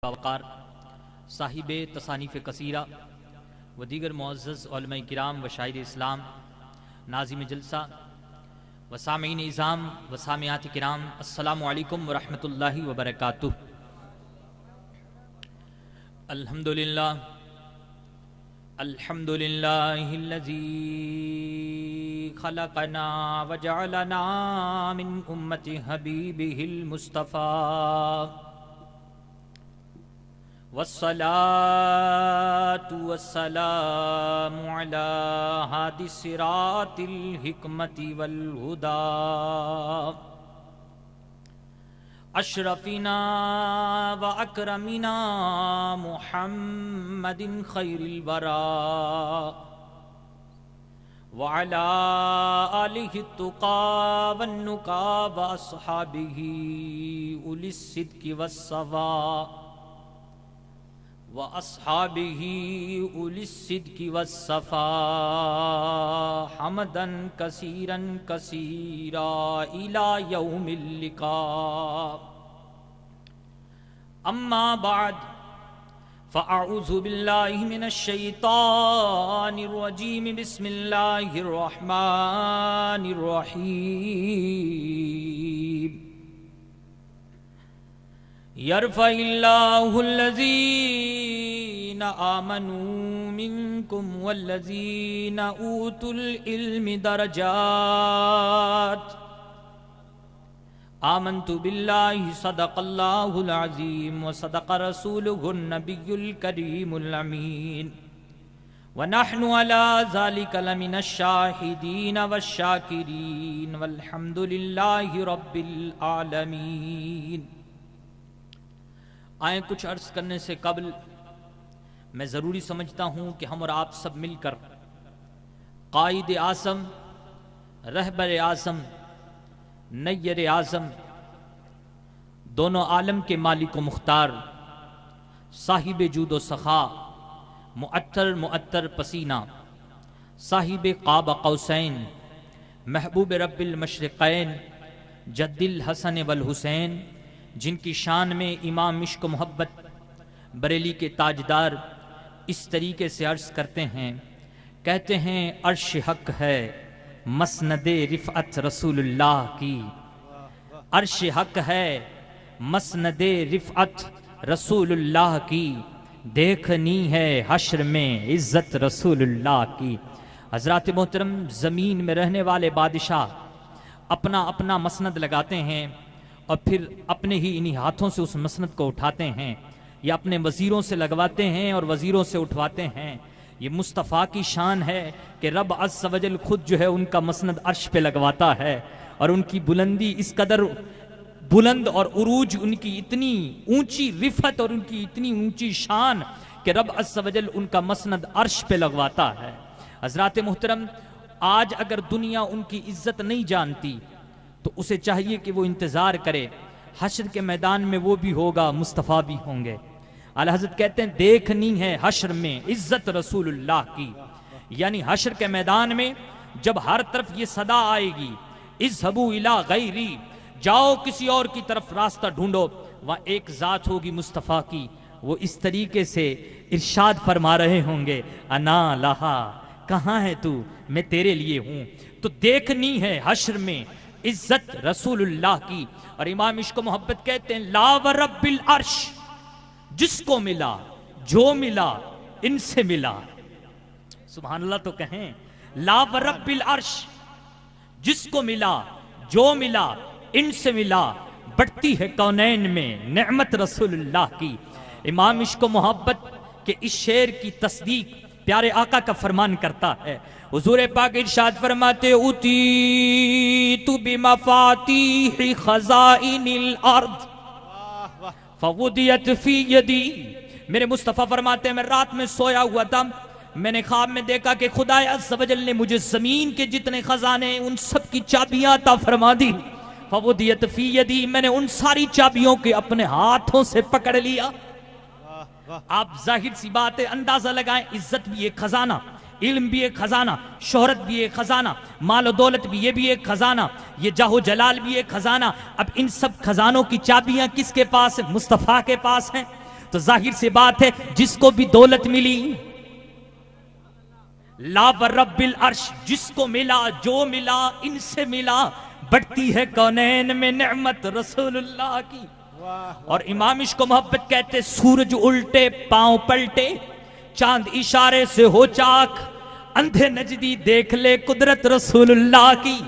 وقار صاحب تصانیف کثیرہ و دیگر معزز علماء کرام و شاعر اسلام، ناظم جلسہ و سامعین اعظام و سامعات کرام، السلام علیکم ورحمۃ اللہ وبرکاتہ۔ الحمدللہ الذی خلقنا وجعلنا من امت حبیبہ المصطفیٰ، والصلاة والسلام على هادي الصراط الحكمة والهدى، أشرفنا وأكرمنا محمد خير الورى، وعلى آله التقى والنقى وأصحابه أولي الصدق والصفا، وَأَصْحَابِهِ أُولِي الصِّدْقِ وَالصَّفَا، حَمْدًا كَثِيرًا كَثِيرًا إِلَى يَوْمِ اللِّقَاءِ۔ أَمَّا بَعْد فَأَعُوذُ بِاللَّهِ مِنَ الشَّيْطَانِ الرَّجِيمِ، بِسْمِ اللَّهِ الرَّحْمَنِ الرَّحِيمِ۔ يرفع الله الذين آمنوا منكم والذين أوتوا العلم درجات، آمنت بالله صدق الله العظيم وصدق رسوله النبي الكريم الأمين، ونحن على ذلك لمن الشاهدين والشاكرين، والحمد لله رب العالمين۔ آئیں کچھ عرض کرنے سے قبل میں ضروری سمجھتا ہوں کہ ہم اور آپ سب مل کر قائد اعظم، رہبر اعظم، نیر اعظم، دونوں عالم کے مالک و مختار، صاحب جود و سخا، معطر پسینہ، صاحب قاب قوسین، محبوب رب المشرقین، جد الحسن والحسین، جن کی شان میں امام عشق و محبت بریلی کے تاجدار اس طریقے سے عرض کرتے ہیں، کہتے ہیں عرش حق ہے مسند رفعت رسول اللہ کی، عرش حق ہے مسند رفعت رسول اللہ کی، دیکھنی ہے حشر میں عزت رسول اللہ کی۔ حضرات محترم، زمین میں رہنے والے بادشاہ اپنا اپنا مسند لگاتے ہیں اور پھر اپنے ہی انہی ہاتھوں سے اس مسند کو اٹھاتے ہیں، یا اپنے وزیروں سے لگواتے ہیں اور وزیروں سے اٹھواتے ہیں۔ یہ مصطفیٰ کی شان ہے کہ رب عز و جل خود جو ہے ان کا مسند عرش پہ لگواتا ہے، اور ان کی بلندی اس قدر بلند اور عروج، ان کی اتنی اونچی رفعت اور ان کی اتنی اونچی شان کہ رب عز و جل ان کا مسند عرش پہ لگواتا ہے۔ حضرات محترم، آج اگر دنیا ان کی عزت نہیں جانتی تو اسے چاہیے کہ وہ انتظار کرے، حشر کے میدان میں وہ بھی ہوگا، مصطفیٰ بھی ہوں گے۔ اعلیٰ حضرت کہتے ہیں دیکھنی ہے حشر میں عزت رسول اللہ کی، یعنی حشر کے میدان میں جب ہر طرف یہ صدا آئے گی، اذهبوا الی غیری، جاؤ کسی اور کی طرف راستہ ڈھونڈو، وہاں ایک ذات ہوگی مصطفیٰ کی، وہ اس طریقے سے ارشاد فرما رہے ہوں گے، انا لہا، کہاں ہے تو، میں تیرے لیے ہوں۔ تو دیکھنی ہے حشر میں عزت رسول اللہ کی۔ اور امام عشق و محبت کہتے ہیں لا ورب العرش، جس کو ملا جو ملا ان سے ملا، سبحان اللہ تو کہیں، لا ورب العرش، جس کو ملا جو ملا ان سے ملا، بڑھتی ہے کونین میں نعمت رسول اللہ کی۔ امام عشق و محبت کے اس شعر کی تصدیق پیارے آقا کا فرمان کرتا ہے۔ حضور پاک ارشاد فرماتے اوتیت بمفاتیح خزائن الارض فوضعت فی یدی، میرے مصطفیٰ فرماتے ہیں میں رات میں سویا ہوا تھا، میں نے خواب میں دیکھا کہ خدا عز و جل نے مجھے زمین کے جتنے خزانے ان سب کی چابیاں عطا فرما دی، فوضعت فی یدی، میں نے ان ساری چابیوں کے اپنے ہاتھوں سے پکڑ لیا۔ آپ ظاہر سی بات ہے اندازہ لگائیں، عزت بھی ایک خزانہ، علم بھی ایک خزانہ، شہرت بھی ایک خزانہ، مال و دولت بھی یہ بھی ایک خزانہ، یہ جاہ و جلال بھی ایک خزانہ۔ اب ان سب خزانوں کی چابیاں کس کے پاس ہیں؟ مصطفیٰ کے پاس ہیں۔ تو ظاہر سی بات ہے جس کو بھی دولت ملی، لا ورب العرش، جس کو ملا جو ملا ان سے ملا، بڑھتی ہے کونین میں نعمت رسول اللہ کی۔ اور امام عشق و محبت کہتے سورج الٹے پاؤں پلٹے، چاند اشارے سے ہو چاک، اندھے نجدی دیکھ لے قدرت رسول اللہ کی۔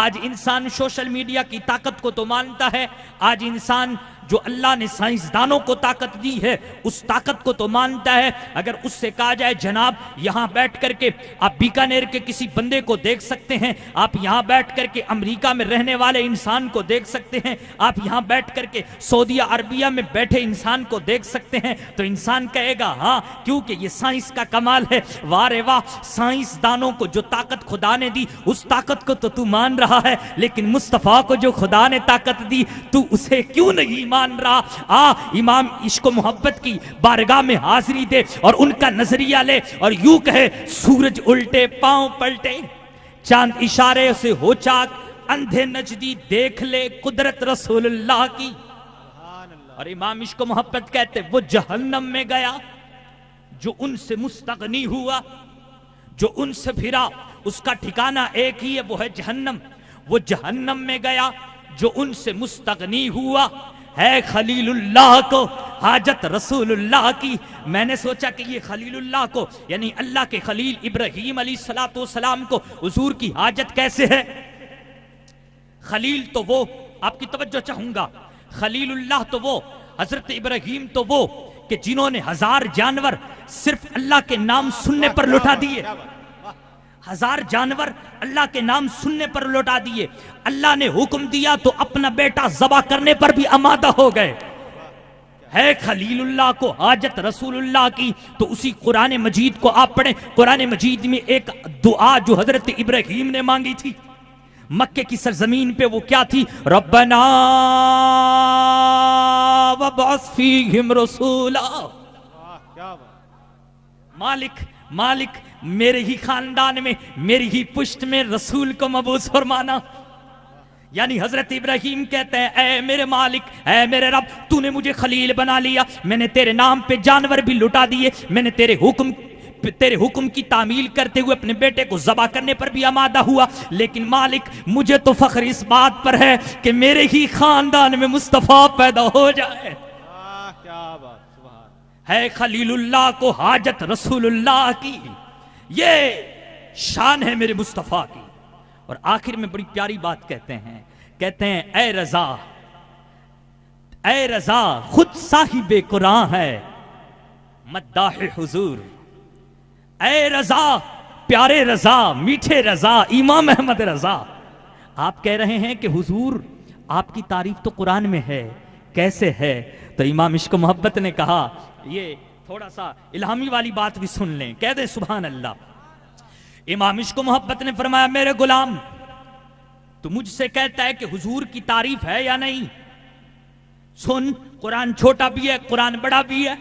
آج انسان سوشل میڈیا کی طاقت کو تو مانتا ہے، آج انسان جو اللہ نے سائنسدانوں کو طاقت دی ہے اس طاقت کو تو مانتا ہے۔ اگر اس سے کہا جائے جناب یہاں بیٹھ کر کے آپ بیکانیر کے کسی بندے کو دیکھ سکتے ہیں، آپ یہاں بیٹھ کر کے امریکہ میں رہنے والے انسان کو دیکھ سکتے ہیں، آپ یہاں بیٹھ کر کے سعودیہ عربیہ میں بیٹھے انسان کو دیکھ سکتے ہیں، تو انسان کہے گا ہاں کیونکہ یہ سائنس کا کمال ہے۔ واہ رے واہ، سائنسدانوں کو جو طاقت خدا نے دی اس طاقت کو تو مان رہا ہے، لیکن مصطفیٰ کو جو خدا نے طاقت دی تو اسے کیوں نہیں مان رہا؟ امام عشق و محبت کی بارگاہ میں حاضری دے اور ان کا نظریہ لے اور یوں کہے سورج الٹے پاؤں پلٹے، چاند اشارے سے ہو چاک، اندھے نجدی دیکھ لے قدرت رسول اللہ کی۔ اور امام عشق و محبت کہتے وہ جہنم میں گیا جو ان سے مستغنی ہوا، جو ان سے پھرا اس کا ٹھکانہ ایک ہی ہے، وہ ہے جہنم۔ وہ جہنم میں گیا جو ان سے مستغنی ہوا، ہے خلیل اللہ کو حاجت رسول اللہ کی۔ میں نے سوچا کہ یہ خلیل اللہ کو یعنی اللہ کے خلیل ابراہیم علیہ السلام کو حضور کی حاجت کیسے ہے؟ خلیل تو وہ، آپ کی توجہ چاہوں گا، خلیل اللہ تو وہ، حضرت ابراہیم تو وہ کہ جنہوں نے 1000 جانور صرف اللہ کے نام سننے پر لٹا دیے، 1000 جانور اللہ کے نام سننے پر لوٹا دیے۔ اللہ نے حکم دیا تو اپنا بیٹا ذبح کرنے پر بھی آمادہ ہو گئے۔ ہے خلیل اللہ کو حاجت رسول اللہ کی، تو اسی قرآن مجید کو آپ پڑھیں۔ قرآن مجید میں ایک دعا جو حضرت ابراہیم نے مانگی تھی مکے کی سرزمین پہ، وہ کیا تھی؟ ربنا وابعث فیہم رسولا، مالک میرے ہی خاندان میں میری ہی پشت میں رسول کو مبعوث فرمانا۔ یعنی حضرت ابراہیم کہتے ہیں اے میرے مالک، اے میرے رب، تو نے مجھے خلیل بنا لیا، میں نے تیرے نام پہ جانور بھی لٹا دیے، میں نے تیرے حکم کی تعمیل کرتے ہوئے اپنے بیٹے کو ذبح کرنے پر بھی آمادہ ہوا، لیکن مالک مجھے تو فخر اس بات پر ہے کہ میرے ہی خاندان میں مصطفیٰ پیدا ہو جائے۔ کیا بات، سبحان ہے خلیل اللہ کو حاجت رسول اللہ کی، یہ شان ہے میرے مصطفیٰ کی۔ اور آخر میں بڑی پیاری بات کہتے ہیں اے رضا خود صاحب قرآن ہے مداح حضور۔ اے رضا، پیارے رضا، میٹھے رضا، امام احمد رضا، آپ کہہ رہے ہیں کہ حضور آپ کی تعریف تو قرآن میں ہے، کیسے ہے؟ تو امام عشق و محبت نے کہا، یہ تھوڑا سا الہامی والی بات بھی سن لیں، کہہ دیں سبحان اللہ۔ امام عشق و محبت نے فرمایا میرے غلام تو مجھ سے کہتا ہے کہ حضور کی تعریف ہے یا نہیں؟ سن، قرآن چھوٹا بھی ہے قرآن بڑا بھی ہے۔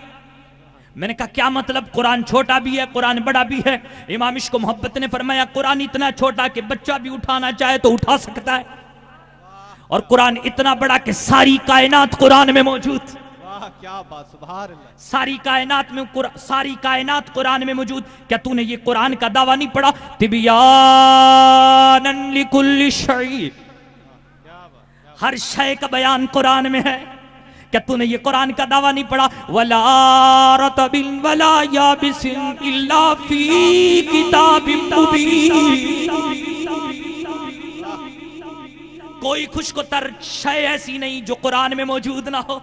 میں نے کہا کیا مطلب قرآن چھوٹا بھی ہے قرآن بڑا بھی ہے؟ امام عشق و محبت نے فرمایا قرآن اتنا چھوٹا کہ بچہ بھی اٹھانا چاہے تو اٹھا سکتا ہے، اور قرآن اتنا بڑا کہ ساری کائنات قرآن میں موجود۔ کیا بات، سبحان اللہ۔ ساری کائنات قرآن میں موجود۔ کیا تو نے یہ قرآن کا دعویٰ نہیں پڑھا؟ تبیانا لکل شیء، ہر شے کا بیان قرآن میں ہے۔ کیا تو نے یہ قرآن کا دعویٰ نہیں پڑھا؟ ولا رطب ولا یابس الا فی کتاب مبین، کوئی خشک و تر شے ایسی نہیں جو قرآن میں موجود نہ ہو۔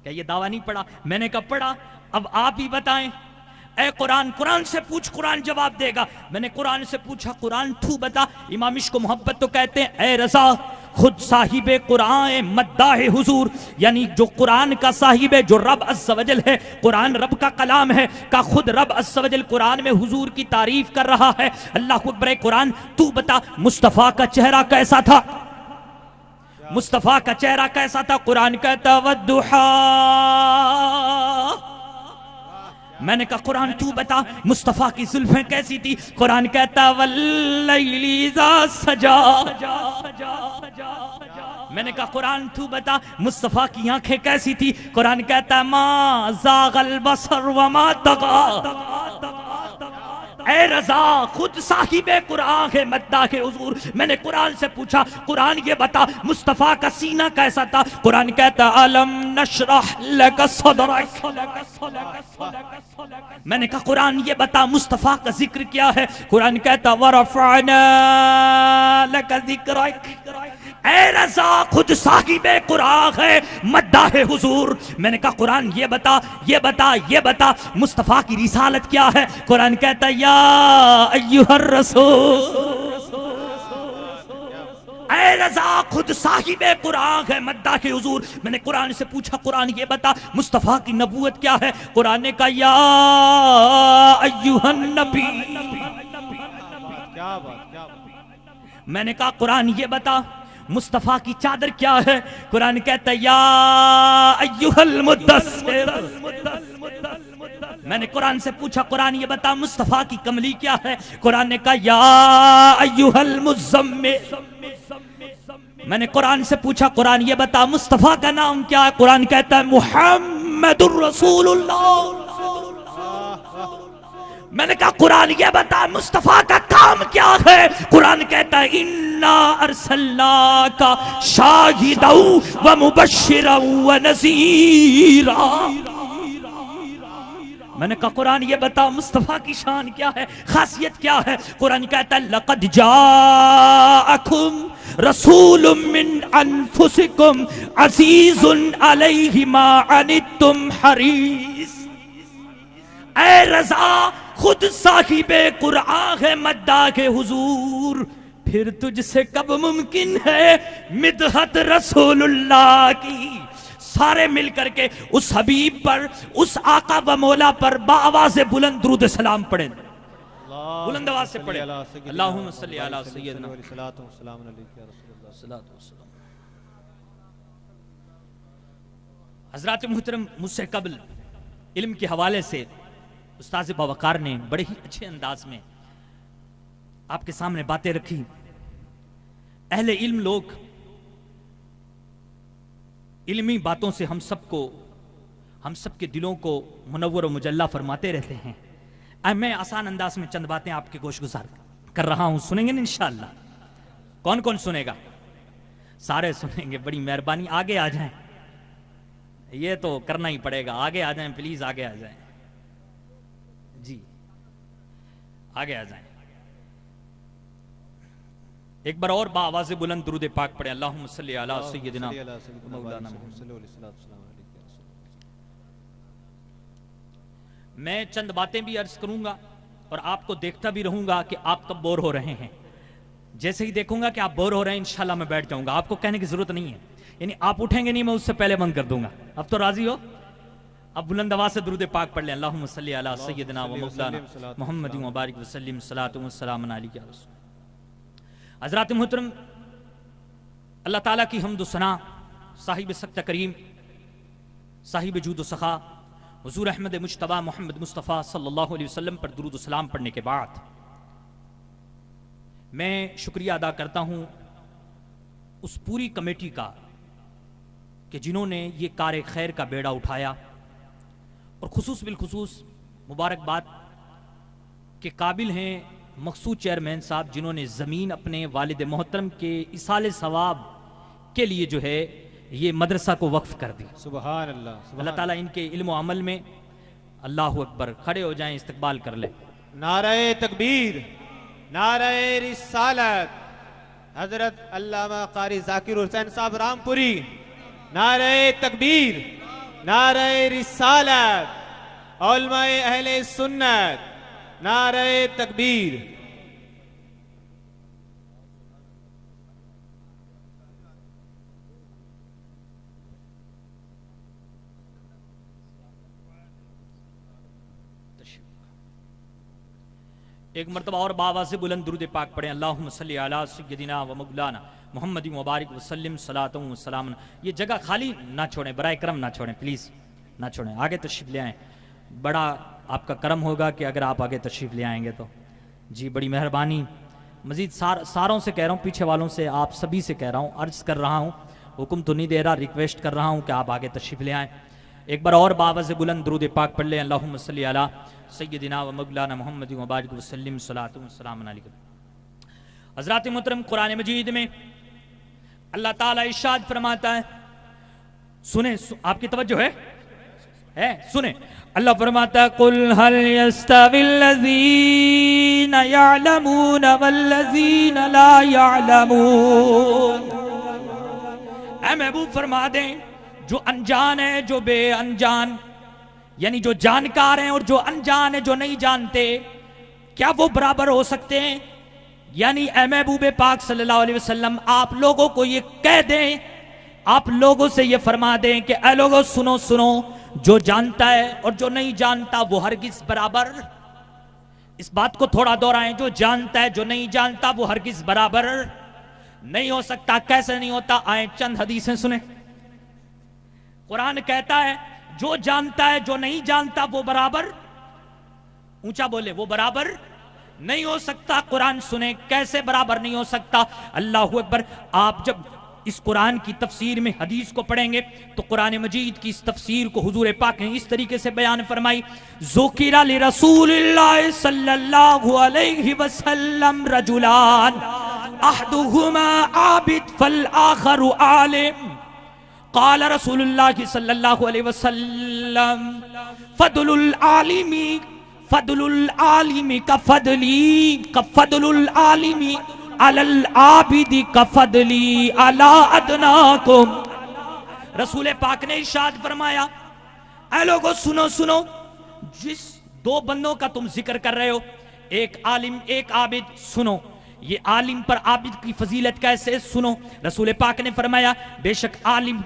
کیا یہ دعویٰ نہیں پڑھا؟ میں نے کہا پڑھا۔ اب آپ ہی بتائیں، اے قرآن سے پوچھ، قرآن جواب دے گا۔ میں نے قرآن سے پوچھا قرآن تو بتا۔ امام عشق و محبت تو کہتے ہیں اے رضا خود صاحب قرآن مداح حضور، یعنی جو قرآن کا صاحب ہے، جو رب عز و جل ہے، قرآن رب کا کلام ہے، کا خود رب عز و جل قرآن میں حضور کی تعریف کر رہا ہے۔ اللہ اکبر، قرآن تو بتا مصطفیٰ کا چہرہ کیسا تھا؟ مصطفیٰ کا چہرہ کیسا تھا؟ قرآن کہتا والضحیٰ۔ میں نے کہا قرآن تو بتا مصطفیٰ کی زلفیں کیسی تھی؟ قرآن کہتا واللیل اذا سجا۔ میں نے کہا قرآن تو بتا مصطفیٰ کی آنکھیں کیسی تھی؟ قرآن کہتا ہے ما زاغ البصر وما طغى۔ اے رضا خود صاحب قرآن ہے مداح کے حضور، میں نے قرآن سے پوچھا قرآن یہ بتا مصطفیٰ کا سینہ کیسا تھا؟ قرآن کہتا الم نشرح لک صدرک۔ میں نے کہا قرآن یہ بتا مصطفیٰ کا ذکر کیا ہے؟ قرآن کہتا ورفعنا لک ذکرک۔ اے رضا خود صاحب قرآن ہے مداح حضور، میں نے کہا قرآن یہ بتا مصطفیٰ کی رسالت کیا ہے؟ قرآن کہتا یا ایھا الرسول۔ اے رضا خود صاحب قرآن ہے مداح کے حضور، میں نے قرآن سے پوچھا قرآن یہ بتا مصطفیٰ کی نبوت کیا ہے؟ قرآن نے کہا یا ایھا النبی۔ کیا بات، میں نے کہا قرآن یہ بتا مصطفیٰ کی چادر کیا ہے؟ قرآن کہتا ہے یا ایھا المدثر۔ میں نے قرآن سے پوچھا قرآن یہ بتا مصطفیٰ کی کملی کیا ہے؟ قرآن نے کہا یا ایھا المزمل۔ میں نے قرآن سے پوچھا قرآن یہ بتا مصطفیٰ کا نام کیا ہے؟ قرآن کہتا ہے محمد الرسول اللہ۔ میں نے کہا قرآن یہ بتا مصطفیٰ کا کام کیا ہے؟ قرآن کہتا ہے انا ارسلناک شاہدا ومبشرا ونذیرا۔ میں نے کہا قرآن یہ بتا مصطفیٰ کی شان کیا ہے، خاصیت کیا ہے؟ قرآن کہتا ہے لقد جاءکم رسول من انفسکم عزیز علیہ ما عنتم حریص۔ اے رضا خود صاحب قرآن ہے مداح کے حضور، پھر تجھ سے کب ممکن ہے مدحت رسول اللہ کی؟ سارے مل کر کے اس حبیب پر، اس آقا و مولا پر بآواز بلند درود سلام پڑھیں، بلند آواز سے پڑھیں اللہم صلی علی سیدنا حضرات محترم، مجھ سے قبل علم کے حوالے سے استاذ باوقار نے بڑے ہی اچھے انداز میں آپ کے سامنے باتیں رکھی۔ اہل علم لوگ علمی باتوں سے ہم سب کے دلوں کو منور و مجلہ فرماتے رہتے ہیں۔ میں آسان انداز میں چند باتیں آپ کے گوش گزار کر رہا ہوں، سنیں گے نا انشاءاللہ؟ کون کون سنے گا؟ سارے سنیں گے، بڑی مہربانی آگے آ جائیں، یہ تو کرنا ہی پڑے گا، آگے آ جائیں پلیز، آگے آ جائیں جی، آگے آ جائیں۔ ایک بار اور بآواز بلند درود پاک پڑھیں اللہم صلی علی سیدنا مولانا محمد۔ میں چند باتیں بھی عرض کروں گا اور آپ کو دیکھتا بھی رہوں گا کہ آپ کب بور ہو رہے ہیں۔ جیسے ہی دیکھوں گا کہ آپ بور ہو رہے ہیں انشاءاللہ میں بیٹھ جاؤں گا، آپ کو کہنے کی ضرورت نہیں ہے، یعنی آپ اٹھیں گے نہیں میں اس سے پہلے بند کر دوں گا۔ اب تو راضی ہو؟ اب بلند آواز سے درود پاک پڑھ لیں اللہم صلی علی سیدنا و مولانا محمد و بارک وسلم صلاۃ و سلام علیک یا رسول۔ حضرات محترم، اللہ تعالیٰ کی حمد و ثنا، صاحب سکتہ کریم، صاحب جود و سخا حضور احمد مجتبیٰ محمد مصطفیٰ صلی اللہ علیہ وسلم پر درود و سلام پڑھنے کے بعد میں شکریہ ادا کرتا ہوں اس پوری کمیٹی کا کہ جنہوں نے یہ کار خیر کا بیڑا اٹھایا، اور خصوص بالخصوص مبارکباد کے قابل ہیں مقصود چیئرمین صاحب، جنہوں نے زمین اپنے والد محترم کے ایصال ثواب کے لیے جو ہے یہ مدرسہ کو وقف کر دی۔ سبحان اللہ، اللہ تعالیٰ ان کے علم و عمل میں، اللہ اکبر، کھڑے ہو جائیں، استقبال کر لیں۔ نعرہ تکبیر، نعرہ رسالت، حضرت علامہ قاری ذاکر حسین صاحب رامپوری، نعرہ تکبیر، نعرہ رسالت، علماء اہل سنت، نعرہ تکبیر۔ ایک مرتبہ اور بآواز سے بلند درود پاک پڑھیں اللہم صلی علی سیدنا و مولانا محمد مبارک وسلم صلاۃ و سلام۔ یہ جگہ خالی نہ چھوڑیں، برائے کرم نہ چھوڑیں، پلیز نہ چھوڑیں، آگے تشریف لے آئیں، بڑا آپ کا کرم ہوگا کہ اگر آپ آگے تشریف لے آئیں گے تو جی، بڑی مہربانی۔ مزید ساروں سے کہہ رہا ہوں، پیچھے والوں سے، آپ سبھی سے کہہ رہا ہوں، عرض کر رہا ہوں حکم تو نہیں دے رہا، ریکویسٹ کر رہا ہوں کہ آپ آگے تشریف لے آئیں. ایک بار اور باوز بلند درود پاک پڑھ لیں. اللہم صلی علی سیدنا و مولانا محمد و بارک وسلم صلاۃ و سلام علیکم. حضرات محترم، قرآن مجید میں اللہ تعالیٰ ارشاد فرماتا ہے، سنیں آپ کی توجہ ہے سنیں. اللہ فرماتا ہے قل هل يستوي الذين يعلمون والذين لا يعلمون. اے محبوب فرما دیں جو انجان ہے، جو بے انجان، یعنی جو جانکار ہیں اور جو انجان ہیں، جو نہیں جانتے، کیا وہ برابر ہو سکتے ہیں؟ یعنی اے محبوب پاک صلی اللہ علیہ وسلم آپ لوگوں کو یہ کہہ دیں، آپ لوگوں سے یہ فرما دیں کہ اے لوگوں سنو سنو، جو جانتا ہے اور جو نہیں جانتا وہ ہرگز برابر، اس بات کو تھوڑا دہرائیں، جو جانتا ہے جو نہیں جانتا وہ ہرگز برابر نہیں ہو سکتا. کیسے نہیں ہوتا؟ آئیں چند حدیثیں سنیں. قرآن کہتا ہے جو جانتا ہے جو نہیں جانتا وہ برابر، اونچا بولے، وہ برابر نہیں ہو سکتا. قرآن سنیں کیسے برابر نہیں ہو سکتا. اللہ اکبر. آپ جب اس قرآن کی تفسیر میں حدیث کو پڑھیں گے تو قرآن مجید کی اس تفسیر کو حضور پاک نے اس طریقے سے بیان فرمائی، ذکر لرسول اللہ صلی اللہ علیہ وسلم رجلان احدہما عابد فالآخر عالم. قال رسول اللہ صلی اللہ علیہ وسلم فضل العالم کفضل العالم علی العابد کفضلی علی ادناکم. رسول پاک نے ارشاد فرمایا، اے لوگو سنو سنو، جس دو بندوں کا تم ذکر کر رہے ہو، ایک عالم ایک عابد، سنو یہ عالم پر عابد کی فضیلت کیسے، سنو. رسول پاک نے فرمایا بے شک عالم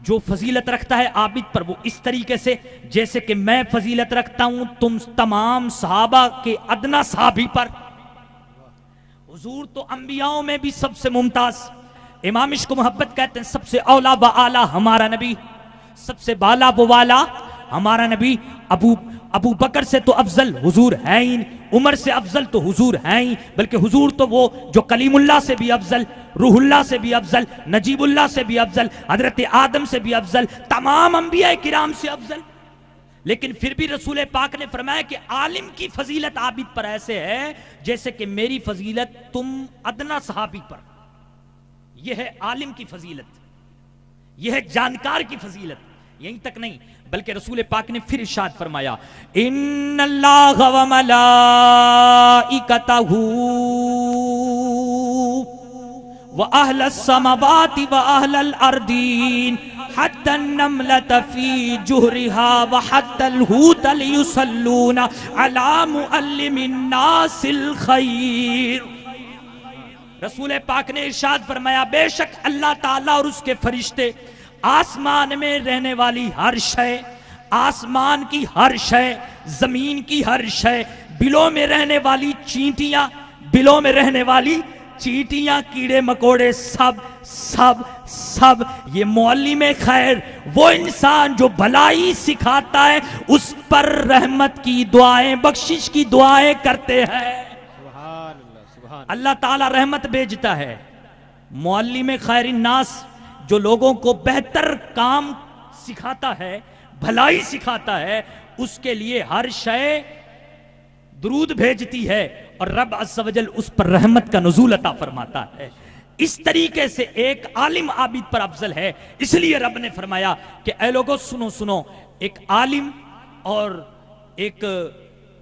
جو فضیلت رکھتا ہے عابد پر وہ اس طریقے سے جیسے کہ میں فضیلت رکھتا ہوں تم تمام صحابہ کے ادنا صحابی پر. حضور تو انبیاءوں میں بھی سب سے ممتاز. امام عشق و محبت کہتے ہیں سب سے اولا و اعلیٰ ہمارا نبی، سب سے بالا و والا ہمارا نبی. ابو بکر سے تو افضل حضور ہیں ہی، عمر سے افضل تو حضور ہیں ہی، بلکہ حضور تو وہ جو کلیم اللہ سے بھی افضل، روح اللہ سے بھی افضل، نجیب اللہ سے بھی افضل، حضرت آدم سے بھی افضل، تمام انبیاء کرام سے افضل. لیکن پھر بھی رسول پاک نے فرمایا کہ عالم کی فضیلت عابد پر ایسے ہے جیسے کہ میری فضیلت تم ادنا صحابی پر. یہ ہے عالم کی فضیلت، یہ ہے جانکار کی فضیلت. یہیں تک نہیں بلکہ رسول پاک نے پھر ارشاد فرمایا ان اللہ و ملائکتہ و اہل السماوات و اہل الارضین حتی النملۃ فی جہرہا و حتی الحوت لیصلون علی معلم الناس الخیر. رسول پاک نے ارشاد فرمایا بے شک اللہ تعالیٰ اور اس کے فرشتے آسمان میں رہنے والی ہر شے، آسمان کی ہر شے، زمین کی ہر شے، بلوں میں رہنے والی چینٹیاں، بلوں میں رہنے والی چینٹیاں، کیڑے مکوڑے، سب یہ معلم خیر، وہ انسان جو بھلائی سکھاتا ہے اس پر رحمت کی دعائیں، بخشش کی دعائیں کرتے ہیں. اللہ تعالیٰ رحمت بھیجتا ہے. معلم خیر الناس جو لوگوں کو بہتر کام سکھاتا ہے، بھلائی سکھاتا ہے، اس کے لیے ہر شے درود بھیجتی ہے اور رب عز و جل اس پر رحمت کا نزول عطا فرماتا ہے. اس طریقے سے ایک عالم عابد پر افضل ہے. اس لیے رب نے فرمایا کہ اے لوگو سنو سنو، ایک عالم اور ایک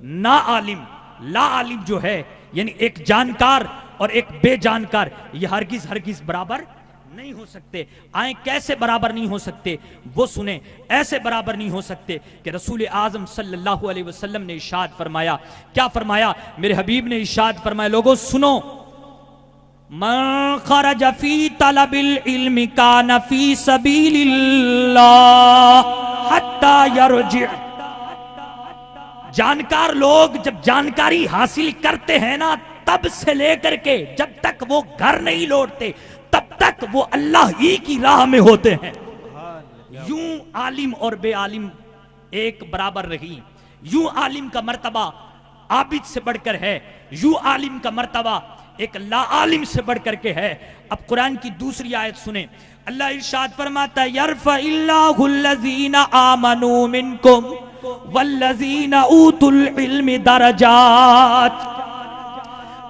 نا عالم، لا عالم جو ہے، یعنی ایک جانکار اور ایک بے جانکار، یہ ہرگز برابر نہیں ہو سکتے. آئیں کیسے برابر نہیں ہو سکتے وہ سنیں. ایسے برابر نہیں ہو سکتے کہ رسول اعظم صلی اللہ علیہ وسلم نے ارشاد فرمایا. کیا فرمایا؟ میرے حبیب نے ارشاد فرمایا لوگوں سنو، من خرج فی طلب العلم کان فی سبیل اللہ حتی یرجع. جانکار لوگ جب جانکاری حاصل کرتے ہیں نا، تب سے لے کر کے جب تک وہ گھر نہیں لوٹتے تب تک وہ اللہ ہی کی راہ میں ہوتے ہیں. یوں عالم اور بے عالم ایک برابر رہی. یوں عالم کا مرتبہ عابد سے بڑھ کر ہے، یوں عالم کا مرتبہ ایک لا عالم سے بڑھ کر کے ہے۔ اب قرآن کی دوسری آیت سنیں، اللہ ارشاد فرماتا ہے یرفع اللہ الذین آمنوا منکم والذین اوتوا العلم درجات۔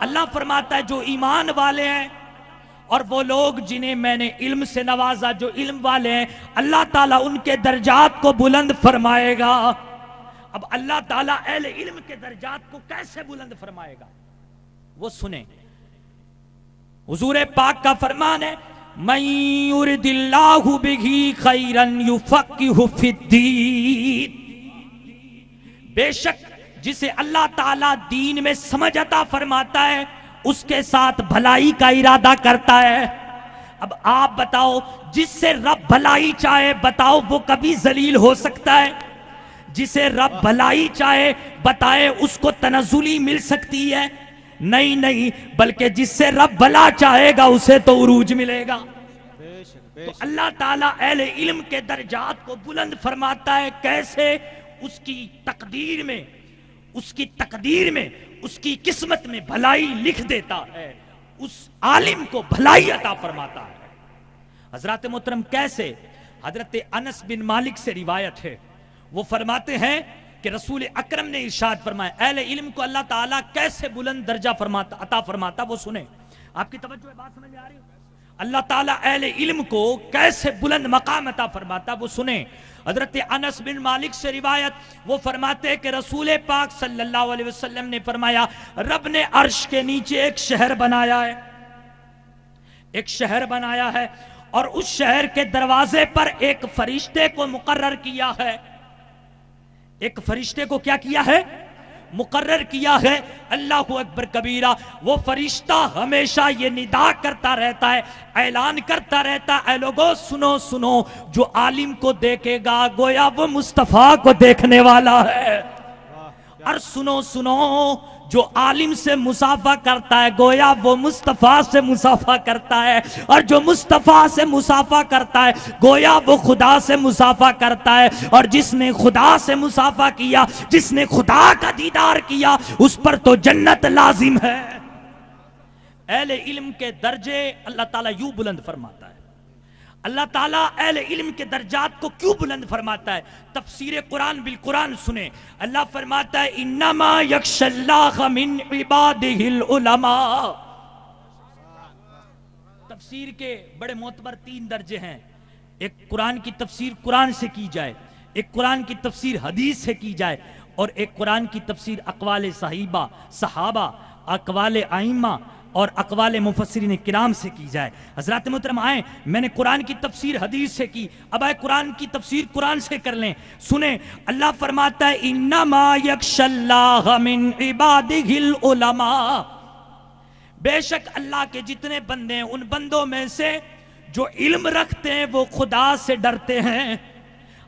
اللہ فرماتا ہے جو ایمان والے ہیں اور وہ لوگ جنہیں میں نے علم سے نوازا، جو علم والے ہیں، اللہ تعالیٰ ان کے درجات کو بلند فرمائے گا۔ اب اللہ تعالیٰ اہل علم کے درجات کو کیسے بلند فرمائے گا وہ سنیں۔ حضور پاک کا فرمان ہے مَن یُرِدِ اللَّهُ بِهِ خَيْرًا يُفَقِّهُ فِي الدِّینِ، بے شک جسے اللہ تعالیٰ دین میں سمجھ عطا فرماتا ہے اس کے ساتھ بھلائی کا ارادہ کرتا ہے۔ اب آپ بتاؤ جس سے رب بھلائی چاہے بتاؤ وہ کبھی ذلیل ہو سکتا ہے؟ جسے رب بھلائی چاہے بتائے اس کو تنزلی مل سکتی ہے؟ نہیں، بلکہ جس سے رب بھلا چاہے گا اسے تو عروج ملے گا۔ تو اللہ تعالیٰ اہل علم کے درجات کو بلند فرماتا ہے، کیسے؟ اس کی تقدیر میں، اس کی تقدیر میں، اس کی قسمت میں بھلائی لکھ دیتا ہے، اس عالم کو بھلائی عطا فرماتا ہے۔ حضرات محترم کیسے؟ حضرت انس بن مالک سے روایت ہے، وہ فرماتے ہیں کہ رسول اکرم نے ارشاد فرمایا اہل علم کو اللہ تعالیٰ کیسے بلند درجہ عطا فرماتا وہ سنیں۔ آپ کی توجہ ہے، بات سمجھ میں آ رہی ہے؟ اللہ تعالیٰ اہل علم کو کیسے بلند مقام عطا فرماتا وہ سنیں۔ حضرت انس بن مالک سے روایت، وہ فرماتے کہ رسول پاک صلی اللہ علیہ وسلم نے فرمایا رب نے عرش کے نیچے ایک شہر بنایا ہے، ایک شہر بنایا ہے، اور اس شہر کے دروازے پر ایک فرشتے کو مقرر کیا ہے۔ ایک فرشتے کو کیا کیا ہے؟ مقرر کیا ہے۔ اللہ اکبر کبیرہ۔ وہ فرشتہ ہمیشہ یہ ندا کرتا رہتا ہے، اعلان کرتا رہتا ہے، اے لوگو سنو سنو، جو عالم کو دیکھے گا گویا وہ مصطفیٰ کو دیکھنے والا ہے، اور سنو سنو جو عالم سے مصافحہ کرتا ہے گویا وہ مصطفیٰ سے مصافحہ کرتا ہے، اور جو مصطفیٰ سے مصافحہ کرتا ہے گویا وہ خدا سے مصافحہ کرتا ہے، اور جس نے خدا سے مصافحہ کیا، جس نے خدا کا دیدار کیا، اس پر تو جنت لازم ہے۔ اہل علم کے درجے اللہ تعالیٰ یوں بلند فرماتا ہے۔ اللہ تعالیٰ اہل علم کے درجات کو کیوں بلند فرماتا ہے؟ تفسیر قرآن بالقرآن سنیں۔ اللہ فرماتا ہے انما یخشی اللہ من عبادہ العلماء۔ تفسیر کے بڑے معتبر 3 درجے ہیں، ایک قرآن کی تفسیر قرآن سے کی جائے، ایک قرآن کی تفسیر حدیث سے کی جائے، اور ایک قرآن کی تفسیر اقوال صحابہ، اقوال ائمہ اور اقوال مفسرین کرام سے کی جائے۔ حضرات محترم آئیں، میں نے قرآن کی تفسیر حدیث سے کی، اب آئے قرآن کی تفسیر قرآن سے کر لیں۔ سنیں، اللہ فرماتا ہے انما یخشی اللہ من عبادہ العلماء، بے شک اللہ کے جتنے بندے ہیں ان بندوں میں سے جو علم رکھتے ہیں وہ خدا سے ڈرتے ہیں۔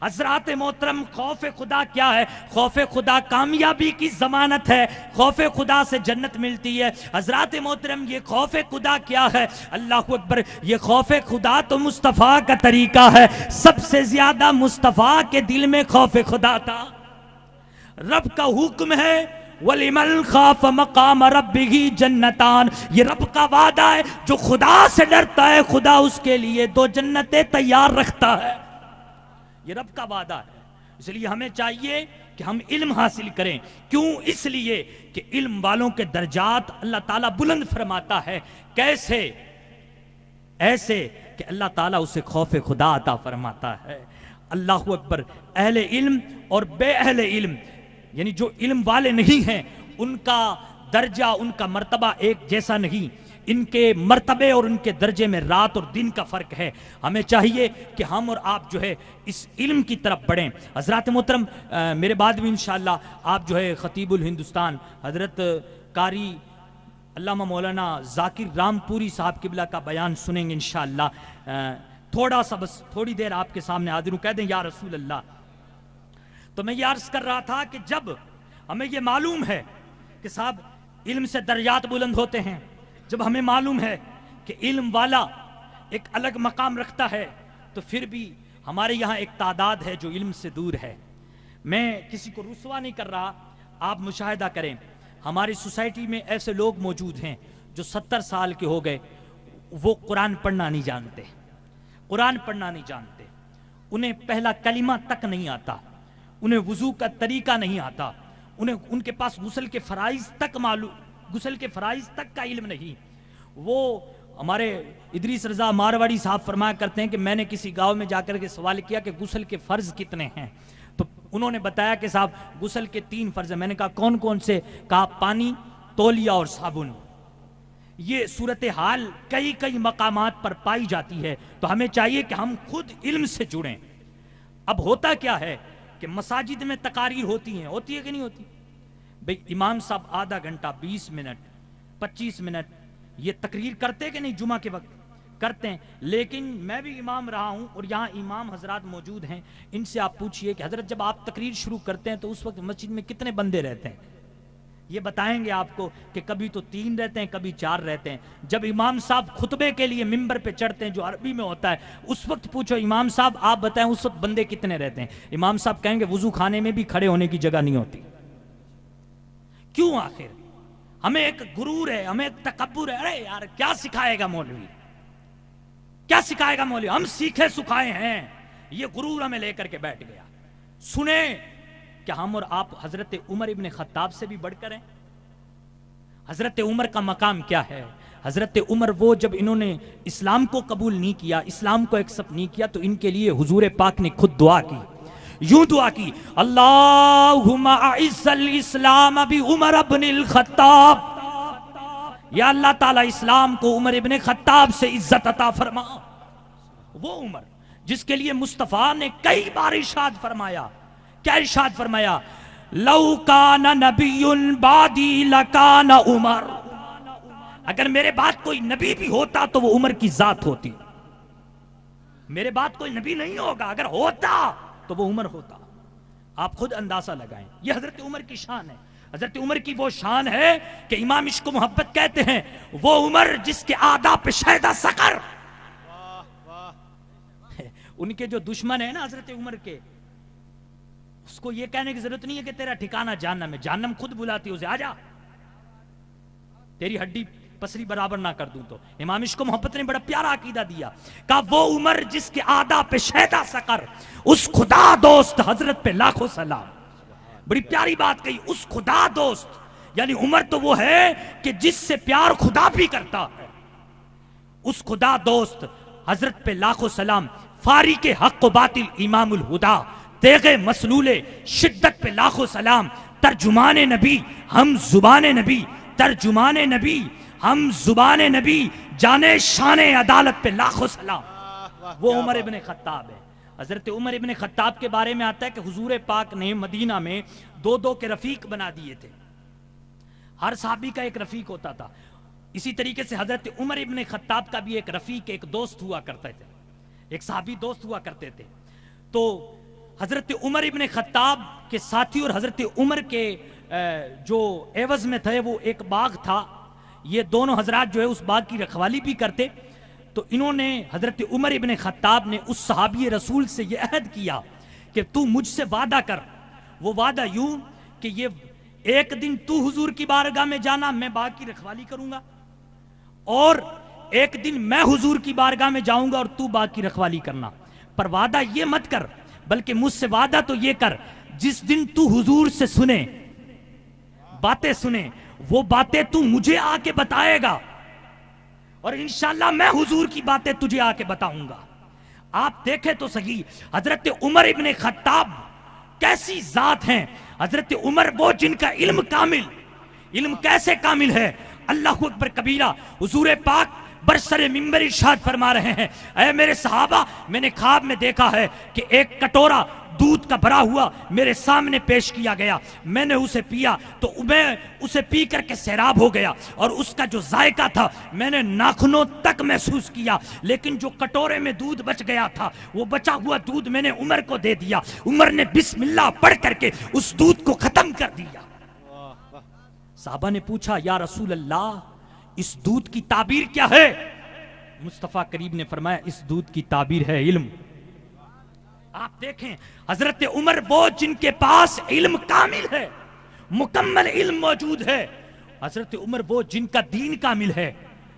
حضرات محترم خوف خدا کیا ہے؟ خوف خدا کامیابی کی ضمانت ہے، خوف خدا سے جنت ملتی ہے۔ حضرات محترم یہ خوف خدا کیا ہے؟ اللہ اکبر، یہ خوف خدا تو مصطفیٰ کا طریقہ ہے، سب سے زیادہ مصطفیٰ کے دل میں خوف خدا تھا۔ رب کا حکم ہے وَلِمَنْ خَافَ مَقَامَ رَبِّهِ جَنَّتَانِ، یہ رب کا وعدہ ہے، جو خدا سے ڈرتا ہے خدا اس کے لیے 2 جنتیں تیار رکھتا ہے، یہ رب کا وعدہ ہے۔ اس لیے ہمیں چاہیے کہ ہم علم حاصل کریں، کیوں؟ اس لیے کہ علم والوں کے درجات اللہ تعالیٰ بلند فرماتا ہے۔ کیسے؟ ایسے کہ اللہ تعالیٰ اسے خوف خدا عطا فرماتا ہے۔ اللہ اکبر، اہل علم اور بے اہل علم، یعنی جو علم والے نہیں ہیں ان کا درجہ، ان کا مرتبہ ایک جیسا نہیں، ان کے مرتبے اور ان کے درجے میں رات اور دن کا فرق ہے۔ ہمیں چاہیے کہ ہم اور آپ جو ہے اس علم کی طرف بڑھیں۔ حضرات محترم میرے بعد بھی انشاءاللہ آپ جو ہے خطیب الہندوستان حضرت قاری علامہ مولانا ذاکر رام پوری صاحب قبلہ کا بیان سنیں گے انشاءاللہ۔ تھوڑا سا بس تھوڑی دیر آپ کے سامنے حاضر ہوں، کہہ دیں یا رسول اللہ۔ تو میں یہ عرض کر رہا تھا کہ جب ہمیں یہ معلوم ہے کہ صاحب علم سے درجات بلند ہوتے ہیں، جب ہمیں معلوم ہے کہ علم والا ایک الگ مقام رکھتا ہے، تو پھر بھی ہمارے یہاں ایک تعداد ہے جو علم سے دور ہے۔ میں کسی کو رسوا نہیں کر رہا، آپ مشاہدہ کریں، ہماری سوسائٹی میں ایسے لوگ موجود ہیں جو 70 سال کے ہو گئے وہ قرآن پڑھنا نہیں جانتے، قرآن پڑھنا نہیں جانتے، انہیں پہلا کلمہ تک نہیں آتا، انہیں وضو کا طریقہ نہیں آتا، ان کے پاس غسل کے فرائض تک معلوم، غسل کے فرائض تک کا علم نہیں۔ وہ ہمارے ادریس رضا مارواڑی صاحب فرمایا کرتے ہیں کہ میں نے کسی گاؤں میں جا کر کے سوال کیا کہ غسل کے فرض کتنے ہیں، تو انہوں نے بتایا کہ صاحب غسل کے 3 فرض ہیں۔ میں نے کہا کون کون سے؟ کہا پانی، تولیہ اور صابن۔ یہ صورتحال کئی مقامات پر پائی جاتی ہے، تو ہمیں چاہیے کہ ہم خود علم سے جڑیں۔ اب ہوتا کیا ہے کہ مساجد میں تقاریر ہوتی ہے کہ نہیں ہوتی؟ بھئی امام صاحب آدھا گھنٹہ، 20 منٹ، 25 منٹ یہ تقریر کرتے کہ نہیں؟ جمعہ کے وقت کرتے ہیں، لیکن میں بھی امام رہا ہوں اور یہاں امام حضرات موجود ہیں، ان سے آپ پوچھئے کہ حضرت جب آپ تقریر شروع کرتے ہیں تو اس وقت مسجد میں کتنے بندے رہتے ہیں؟ یہ بتائیں گے آپ کو کہ کبھی تو 3 رہتے ہیں، کبھی 4 رہتے ہیں۔ جب امام صاحب خطبے کے لیے ممبر پہ چڑھتے ہیں جو عربی میں ہوتا ہے، اس وقت پوچھو امام صاحب آپ بتائیں اس وقت بندے کتنے رہتے ہیں؟ امام صاحب کہیں گے وضو خانے میں بھی کھڑے ہونے کی جگہ نہیں ہوتی۔ کیوں؟ آخر ہمیں ایک غرور ہے، ہمیں ایک تکبر ہے۔ ارے یار کیا سکھائے گا مولوی، کیا سکھائے گا مولوی؟ ہم سیکھے سکھائے ہیں، یہ غرور ہمیں لے کر کے بیٹھ گیا۔ سنیں کہ ہم اور آپ حضرت عمر ابن خطاب سے بھی بڑھ کر ہیں۔ حضرت عمر کا مقام کیا ہے؟ حضرت عمر وہ جب انہوں نے اسلام کو قبول نہیں کیا، اسلام کو ایکسپٹ نہیں کیا، تو ان کے لیے حضور پاک نے خود دعا کی، یوں دعا کی، اللہم اعز الاسلام بعمر ابن الخطاب، یا اللہ تعالیٰ اسلام کو عمر ابن خطاب سے عزت عطا فرما۔ وہ عمر جس کے لیے مصطفیٰ نے کئی بار ارشاد فرمایا، کیا ارشاد فرمایا؟ لو کان نبی بعدی لکان عمر، اگر میرے بعد کوئی نبی بھی ہوتا تو وہ عمر کی ذات ہوتی۔ میرے بعد کوئی نبی نہیں ہوگا، اگر ہوتا تو وہ عمر ہوتا۔ آپ خود اندازہ لگائیں، یہ حضرت عمر کی شان ہے۔ حضرت عمر کی وہ شان ہے کہ امام عشق و محبت کہتے ہیں وہ عمر جس کے آداب پہ شہدہ سقر۔ ان کے جو دشمن ہیں نا حضرت عمر کے، اس کو یہ کہنے کی ضرورت نہیں ہے کہ تیرا ٹھکانہ جہنم ہے، جہنم خود بلاتی ہے اسے، آجا تیری ہڈی پسری برابر نہ کر دوں۔ تو امام عشق و محبت نے بڑا پیارا عقیدہ دیا، کہا وہ عمر جس کے آداب پہ شہدہ سقر، اس خدا دوست حضرت پہ لاکھوں سلام۔ بڑی پیاری بات کہی، اس خدا دوست، یعنی عمر تو وہ ہے کہ جس سے پیار خدا بھی کرتا ہے، اس خدا دوست حضرت پہ لاکھوں سلام۔ فاریق حق و باطل امام الہدا، تیغ مسلول شدت پہ لاکھوں سلام۔ ترجمان نبی ہم زبان نبی، ترجمان نبی ہم زبان نبی، جانے شان عدالت پہ لاکھوں سلام۔ وہ عمر ابن خطاب ہے۔ حضرت عمر ابن خطاب کے بارے میں آتا ہے کہ حضور پاک نے مدینہ میں 2 کے رفیق بنا دیے تھے، ہر صحابی کا ایک رفیق ہوتا تھا۔ اسی طریقے سے حضرت عمر ابن خطاب کا بھی ایک رفیق، ایک دوست ہوا کرتے تھے، ایک صحابی دوست ہوا کرتے تھے۔ تو حضرت عمر ابن خطاب کے ساتھی اور حضرت عمر کے جو عوض میں تھے وہ ایک باغ تھا، یہ دونوں حضرات جو ہے اس باغ کی رکھوالی بھی کرتے۔ تو انہوں نے حضرت عمر ابن خطاب نے اس صحابی رسول سے یہ عہد کیا کہ تو مجھ سے وعدہ کر، وہ وعدہ یوں کہ یہ ایک دن تو حضور کی بارگاہ میں جانا، میں باغ کی رکھوالی کروں گا، اور ایک دن میں حضور کی بارگاہ میں جاؤں گا اور تو باغ کی رکھوالی کرنا، پر وعدہ یہ مت کر، بلکہ مجھ سے وعدہ تو یہ کر جس دن تو حضور سے سنے، باتیں سنے، وہ باتیں تو مجھے آ کے بتائے گا، اور انشاءاللہ میں حضور کی باتیں تجھے آ کے بتاؤں گا۔ آپ دیکھیں تو صحیح حضرت عمر ابن خطاب کیسی ذات ہیں۔ حضرت عمر وہ جن کا علم کامل، علم کیسے کامل ہے؟ اللہ اکبر کبیرہ، حضور پاک برسر منبر ارشاد فرما رہے ہیں، اے میرے صحابہ، میں نے خواب میں دیکھا ہے کہ ایک کٹورا دودھ کا بھرا ہوا میرے سامنے پیش کیا گیا، میں نے اسے پیا تو میں اسے پی کر کے سیراب ہو گیا، اور اس کا جو ذائقہ تھا میں نے ناخنوں تک محسوس کیا، لیکن جو کٹورے میں دودھ بچ گیا تھا وہ بچا ہوا دودھ میں نے عمر کو دے دیا، عمر نے بسم اللہ پڑھ کر کے اس دودھ کو ختم کر دیا۔ صحابہ نے پوچھا یا رسول اللہ اس دودھ کی تعبیر کیا ہے؟ مصطفیٰ کریم نے فرمایا اس دودھ کی تعبیر ہے علم۔ آپ دیکھیں حضرت عمر وہ جن کے پاس علم کامل ہے، مکمل علم موجود ہے، حضرت عمر وہ جن کا دین کامل ہے.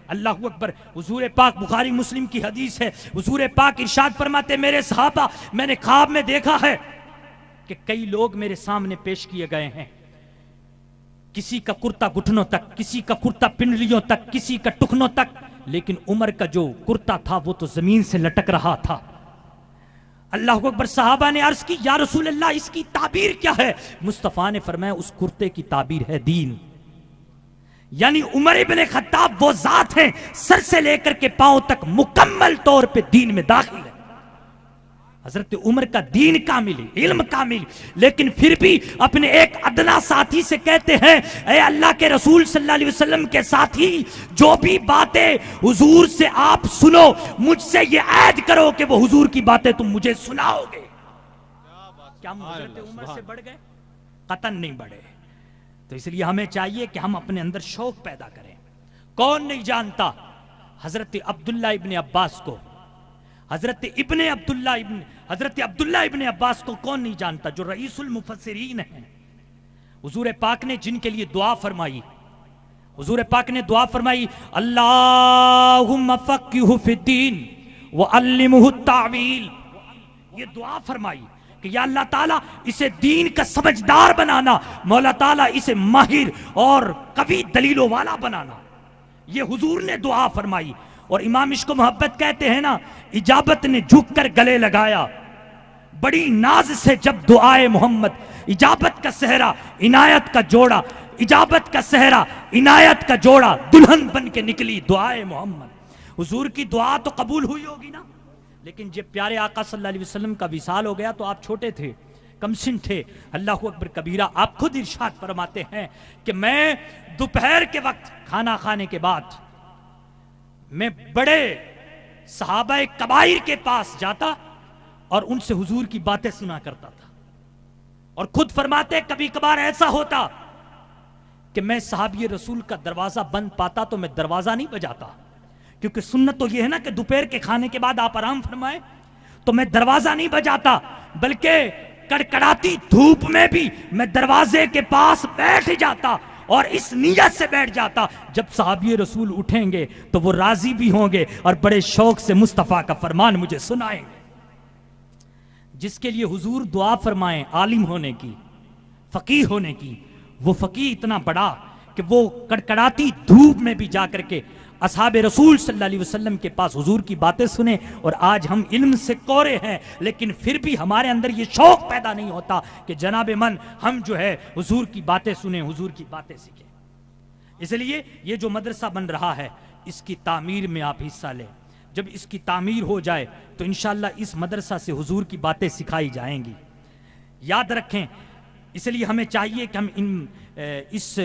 اللہ اکبر. حضور پاک بخاری مسلم کی حدیث ہے, حضور پاک ارشاد فرماتے میرے صحابہ میں نے خواب میں دیکھا ہے کہ کئی لوگ میرے سامنے پیش کیے گئے ہیں, کسی کا کرتا گھٹنوں تک, کسی کا کرتا پنڈلیوں تک, کسی کا ٹکنوں تک, لیکن عمر کا جو کرتا تھا وہ تو زمین سے لٹک رہا تھا. اللہ اکبر. صحابہ نے عرض کی یا رسول اللہ اس کی تعبیر کیا ہے؟ مصطفیٰ نے فرمایا اس کرتے کی تعبیر ہے دین. یعنی عمر ابن خطاب وہ ذات ہیں سر سے لے کر کے پاؤں تک مکمل طور پہ دین میں داخل ہے. حضرت عمر کا دین کامل ہے, علم کامل, لیکن پھر بھی اپنے ایک ادنا ساتھی سے کہتے ہیں اے اللہ کے رسول صلی اللہ علیہ وسلم کے ساتھی, جو بھی باتیں حضور سے آپ سنو مجھ سے یہ عہد کرو کہ وہ حضور کی باتیں تم مجھے سناؤ گے. کیا ہم حضرت عمر سے بڑھ گئے؟ قطعاً نہیں بڑھے. تو اس لیے ہمیں چاہیے کہ ہم اپنے اندر شوق پیدا کریں. کون نہیں جانتا حضرت عبداللہ ابن عباس کو؟ حضرت عبداللہ ابن عباس کو کون نہیں جانتا, جو رئیس المفسرین ہیں. حضور پاک نے جن کے لیے دعا فرمائی, حضور پاک نے دعا فرمائی اللہم فقہہ فی الدین وعلمہ التعویل. یہ دعا فرمائی کہ یا اللہ تعالیٰ اسے دین کا سمجھدار بنانا, مولا تعالیٰ اسے ماہر اور قوی دلیلوں والا بنانا. یہ حضور نے دعا فرمائی. اور امام عشق و محبت کہتے ہیں نا, اجابت نے جھک کر گلے لگایا بڑی ناز سے جب دعائے محمد, اجابت کا صحرا عنایت کا جوڑا, اجابت کا صحرا عنایت کا جوڑا, دلہن بن کے نکلی دعائے محمد. حضور کی دعا تو قبول ہوئی ہوگی نا, لیکن جب پیارے آقا صلی اللہ علیہ وسلم کا وصال ہو گیا تو آپ چھوٹے تھے, کم سن تھے. اللہ اکبر کبیرہ. آپ خود ارشاد فرماتے ہیں کہ میں دوپہر کے وقت کھانا کھانے کے بعد میں بڑے صحابہ کبائر کے پاس جاتا اور ان سے حضور کی باتیں سنا کرتا تھا. اور خود فرماتے کبھی کبھار ایسا ہوتا کہ میں صحابی رسول کا دروازہ بند پاتا تو میں دروازہ نہیں بجاتا, کیونکہ سنت تو یہ ہے نا کہ دوپہر کے کھانے کے بعد آپ آرام فرمائیں, تو میں دروازہ نہیں بجاتا بلکہ کڑکڑاتی دھوپ میں بھی میں دروازے کے پاس بیٹھ جاتا اور اس نیت سے بیٹھ جاتا جب صحابی رسول اٹھیں گے تو وہ راضی بھی ہوں گے اور بڑے شوق سے مصطفیٰ کا فرمان مجھے سنائیں گے. جس کے لیے حضور دعا فرمائیں عالم ہونے کی, فقیہ ہونے کی, وہ فقیہ اتنا بڑا کہ وہ کڑکڑاتی دھوپ میں بھی جا کر کے اصحاب رسول صلی اللہ علیہ وسلم کے پاس حضور کی باتیں سنیں. اور آج ہم علم سے کورے ہیں لیکن پھر بھی ہمارے اندر یہ شوق پیدا نہیں ہوتا کہ جناب من ہم جو ہے حضور کی باتیں سنیں, حضور کی باتیں سیکھیں. اس لیے یہ جو مدرسہ بن رہا ہے اس کی تعمیر میں آپ حصہ لیں. جب اس کی تعمیر ہو جائے تو انشاءاللہ اس مدرسہ سے حضور کی باتیں سکھائی جائیں گی. یاد رکھیں, اس لیے ہمیں چاہیے کہ ہم اس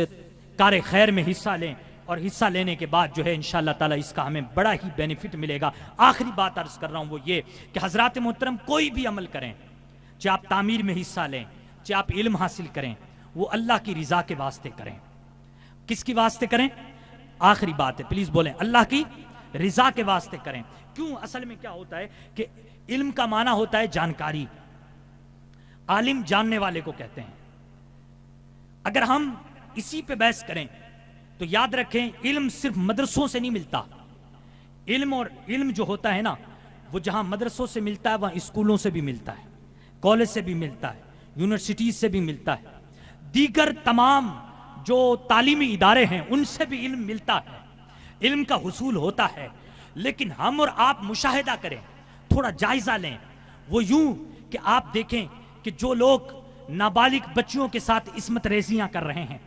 کار خیر میں حصہ لیں, اور حصہ لینے کے بعد جو ہے انشاءاللہ تعالی اس کا ہمیں بڑا ہی بینیفٹ ملے گا. آخری بات عرض کر رہا ہوں وہ یہ کہ حضرات محترم کوئی بھی عمل کریں, چاہے آپ تعمیر میں حصہ لیں, چاہے آپ علم حاصل کریں, وہ اللہ کی رضا کے واسطے کریں. کس کی واسطے کریں؟ آخری بات ہے, پلیز بولیں, اللہ کی رضا کے واسطے کریں. کیوں؟ اصل میں کیا ہوتا ہے کہ علم کا معنی ہوتا ہے جانکاری. عالم جاننے والے کو کہتے ہیں. اگر ہم اسی پہ بحث کریں تو یاد رکھیں علم صرف مدرسوں سے نہیں ملتا. علم جو ہوتا ہے نا وہ جہاں مدرسوں سے ملتا ہے وہاں اسکولوں سے بھی ملتا ہے, کالج سے بھی ملتا ہے, یونیورسٹیز سے بھی ملتا ہے, دیگر تمام جو تعلیمی ادارے ہیں ان سے بھی علم ملتا ہے, علم کا حصول ہوتا ہے. لیکن ہم اور آپ مشاہدہ کریں, تھوڑا جائزہ لیں. وہ یوں کہ آپ دیکھیں کہ جو لوگ نابالغ بچیوں کے ساتھ عصمت ریزیاں کر رہے ہیں,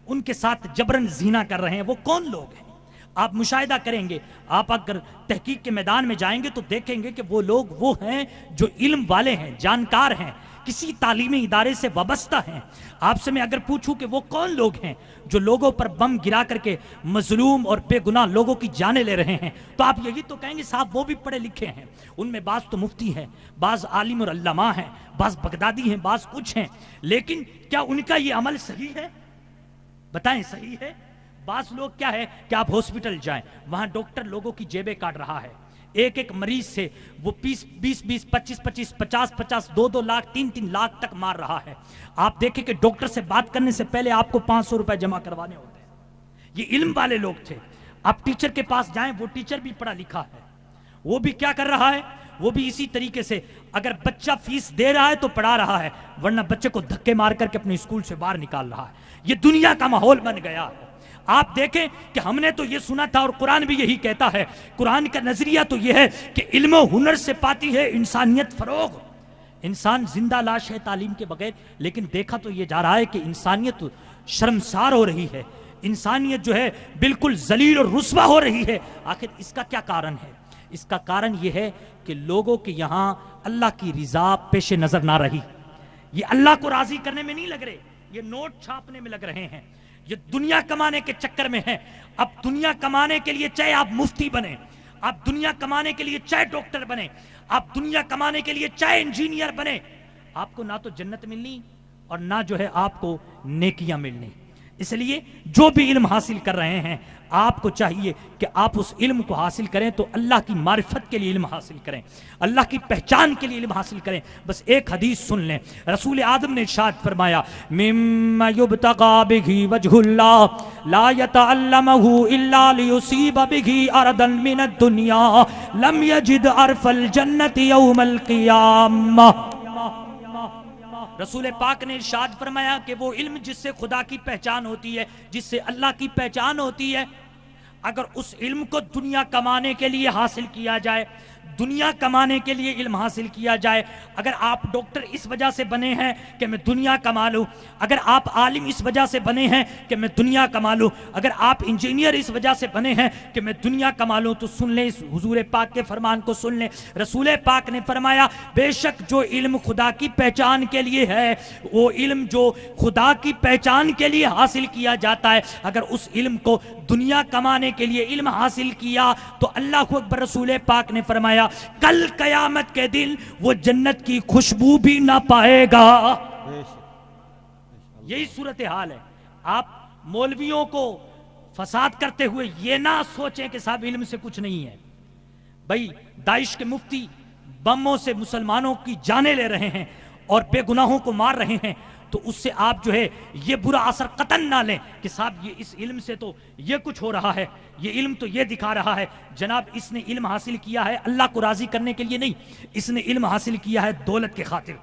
ان کے ساتھ جبرن زنا کر رہے ہیں, وہ کون لوگ ہیں؟ آپ مشاہدہ کریں گے. آپ اگر تحقیق کے میدان میں جائیں گے تو دیکھیں گے کہ وہ لوگ وہ ہیں جو علم والے ہیں, جانکار ہیں, کسی تعلیمی ادارے سے وابستہ ہیں. آپ سے میں اگر پوچھوں کہ وہ کون لوگ ہیں جو لوگوں پر بم گرا کر کے مظلوم اور بے گناہ لوگوں کی جانیں لے رہے ہیں, تو آپ یہی تو کہیں گے صاحب وہ بھی پڑھے لکھے ہیں. ان میں بعض تو مفتی ہیں, بعض عالم اور علماء ہیں, بعض بغدادی ہیں, بعض کچھ ہیں. لیکن کیا ان کا یہ عمل صحیح ہے؟ بتائیں صحیح ہے؟ بعض لوگ کیا ہے کہ آپ ہاسپٹل جائیں, وہاں ڈاکٹر لوگوں کی جیبیں کاٹ رہا ہے. ایک مریض سے وہ 20 25 50 2 لاکھ 3 لاکھ تک مار رہا ہے. آپ دیکھیں کہ ڈاکٹر سے بات کرنے سے پہلے آپ کو 500 روپے جمع کروانے ہوتے ہیں. یہ علم والے لوگ تھے. آپ ٹیچر کے پاس جائیں، وہ ٹیچر بھی پڑھا لکھا ہے، وہ بھی کیا کر رہا ہے، وہ بھی اسی طریقے سے اگر بچہ فیس دے رہا ہے تو پڑھا رہا ہے، ورنہ بچے کو دھکے مار کر کے اپنے اسکول سے باہر نکال رہا ہے. یہ دنیا کا ماحول بن گیا ہے. آپ دیکھیں کہ ہم نے تو یہ سنا تھا اور قرآن بھی یہی کہتا ہے، قرآن کا نظریہ تو یہ ہے کہ علم و ہنر سے پاتی ہے انسانیت فروغ. انسان زندہ لاش ہے تعلیم کے بغیر، لیکن دیکھا تو یہ جا رہا ہے کہ انسانیت شرمسار ہو رہی ہے، انسانیت جو ہے بالکل ذلیل اور رسوا ہو رہی ہے. آخر اس کا کیا کارن ہے؟ اس کا کارن یہ ہے کہ لوگوں کے یہاں اللہ کی رضا پیش نظر نہ رہی. یہ اللہ کو راضی کرنے میں نہیں لگ رہے، یہ نوٹ چھاپنے میں لگ رہے ہیں، یہ دنیا کمانے کے چکر میں ہیں. اب دنیا کمانے کے لیے چاہے آپ مفتی بنیں، آپ دنیا کمانے کے لیے چاہے ڈاکٹر بنیں، آپ دنیا کمانے کے لیے چاہے انجینئر بنیں، آپ کو نہ تو جنت ملنی اور نہ جو ہے آپ کو نیکیاں ملنی. اس لیے جو بھی علم حاصل کر رہے ہیں آپ کو چاہیے کہ آپ اس علم کو حاصل کریں تو اللہ کی معرفت کے لیے علم حاصل کریں، اللہ کی پہچان کے لیے علم حاصل کریں. بس ایک حدیث سن لیں، رسول اعظم نے ارشاد فرمایا، مما یبتغى به وجه اللہ لا يتعلمه الا ليصيب به اردا من الدنيا لم يجد عرف الجنة يوم القیامہ. رسول پاک نے ارشاد فرمایا کہ وہ علم جس سے خدا کی پہچان ہوتی ہے، جس سے اللہ کی پہچان ہوتی ہے، اگر اس علم کو دنیا کمانے کے لیے حاصل کیا جائے، دنیا کمانے کے لیے علم حاصل کیا جائے، اگر آپ ڈاکٹر اس وجہ سے بنے ہیں کہ میں دنیا کما لوں، اگر آپ عالم اس وجہ سے بنے ہیں کہ میں دنیا کما لوں، اگر آپ انجینئر اس وجہ سے بنے ہیں کہ میں دنیا کما لوں، تو سن لیں اس حضور پاک کے فرمان کو سن لیں. رسول پاک نے فرمایا بے شک جو علم خدا کی پہچان کے لیے ہے، وہ علم جو خدا کی پہچان کے لیے حاصل کیا جاتا ہے، اگر اس علم کو دنیا کمانے کے لیے علم حاصل کیا تو اللہ اکبر، رسول پاک نے فرمایا کل قیامت کے دن وہ جنت کی خوشبو بھی نہ پائے گا. یہی صورتحال ہے. آپ مولویوں کو فساد کرتے ہوئے یہ نہ سوچیں کہ صاحب علم سے کچھ نہیں ہے. بھائی داعش کے مفتی بموں سے مسلمانوں کی جانیں لے رہے ہیں اور بے گناہوں کو مار رہے ہیں، تو اس سے آپ جو ہے یہ برا اثر قطعاً نہ لیں کہ صاحب یہ اس علم سے تو یہ کچھ ہو رہا ہے، یہ علم تو یہ دکھا رہا ہے. جناب اس نے علم حاصل کیا ہے اللہ کو راضی کرنے کے لیے نہیں، اس نے علم حاصل کیا ہے دولت کے خاطر،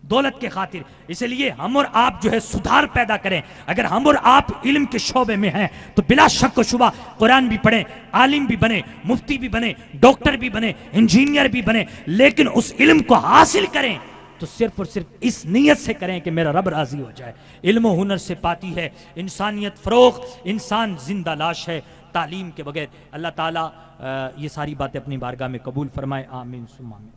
دولت کے خاطر. اس لیے ہم اور آپ جو ہے سدھار پیدا کریں. اگر ہم اور آپ علم کے شعبے میں ہیں تو بلا شک و شبہ قرآن بھی پڑھیں، عالم بھی بنے، مفتی بھی بنے، ڈاکٹر بھی بنے، انجینئر بھی بنے، لیکن اس علم کو حاصل کریں تو صرف اور صرف اس نیت سے کریں کہ میرا رب راضی ہو جائے. علم و ہنر سے پاتی ہے انسانیت فروغ، انسان زندہ لاش ہے تعلیم کے بغیر. اللہ تعالیٰ یہ ساری باتیں اپنی بارگاہ میں قبول فرمائے. آمین ثم آمین.